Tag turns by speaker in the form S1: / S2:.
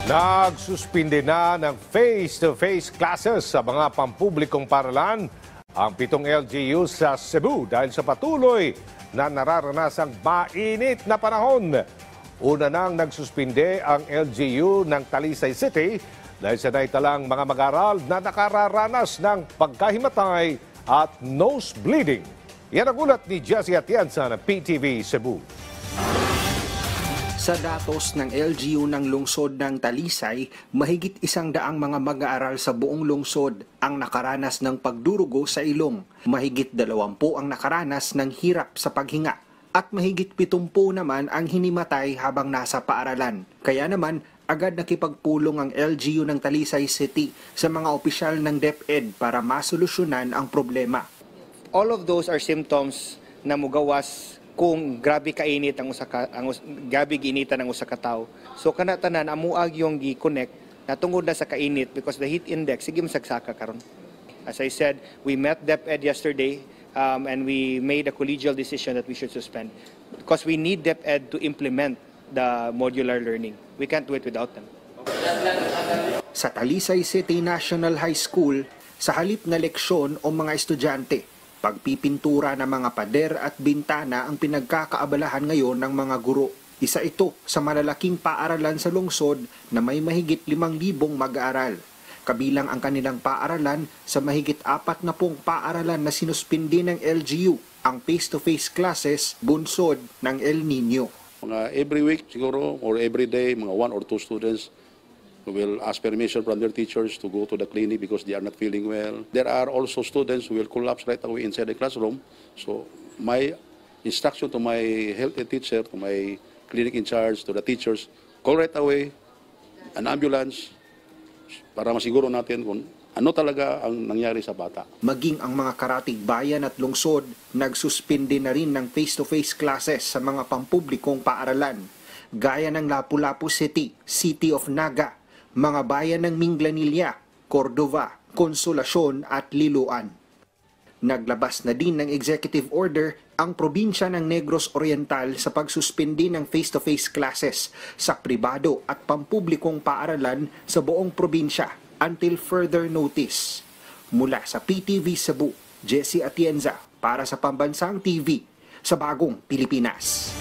S1: Nagsuspinde na ng face-to-face classes sa mga pampublikong paaralan ang 7 LGU sa Cebu dahil sa patuloy na nararanasang mainit na panahon. Una nang nagsuspinde ang LGU ng Talisay City dahil sa naitalang mga mag-aaral na nakararanas ng pagkahimatay at nose bleeding. Yan ang ulat ni Jessie Atienza ng PTV Cebu.
S2: Sa datos ng LGU ng lungsod ng Talisay, mahigit 100 mga mag-aaral sa buong lungsod ang nakaranas ng pagdurugo sa ilong. Mahigit 20 ang nakaranas ng hirap sa paghinga at mahigit 70 naman ang hinimatay habang nasa paaralan. Kaya naman, agad nakipagpulong ang LGU ng Talisay City sa mga opisyal ng DepEd para masolusyonan ang problema.
S3: All of those are symptoms na mugawas kung grabe kainit grabe giinitan ang usa ka tawo. So kana tanan amuag yung gi-connect na tungod na sa kainit because the heat index sige masagsaka karon. As I said, we met DepEd yesterday and we made a collegial decision that we should suspend because we need DepEd to implement the modular learning. We can't do it without them.
S2: Sa Talisay City National High School, sa halip na leksyon o mga estudyante, pagpipintura ng mga pader at bintana ang pinagkakaabalahan ngayon ng mga guro. Isa ito sa malalaking paaralan sa lungsod na may mahigit 5,000 mag-aaral. Kabilang ang kanilang paaralan sa mahigit 40 paaralan na sinuspindi ng LGU ang face-to-face classes bunsod ng El Nino.
S4: Mga every week siguro or every day, mga 1 or 2 students will ask permission from their teachers to go to the clinic because they are not feeling well. There are also students who will collapse right away inside the classroom. So my instruction to my health teacher, to my clinic in charge, to the teachers, call right away an ambulance para masiguro natin kung ano talaga ang nangyari sa bata.
S2: Maging ang mga karatig bayan at lungsod, nagsuspindi na rin ng face-to-face classes sa mga pampublikong paaralan. Gaya ng Lapu-Lapu City, City of Naga, mga bayan ng Minglanilla, Cordova, Consolacion at Liloan. Naglabas na din ng executive order ang probinsya ng Negros Oriental sa pagsuspindi ng face-to-face classes sa pribado at pampublikong paaralan sa buong probinsya until further notice. Mula sa PTV Cebu, Jessie Atienza para sa Pambansang TV sa Bagong Pilipinas.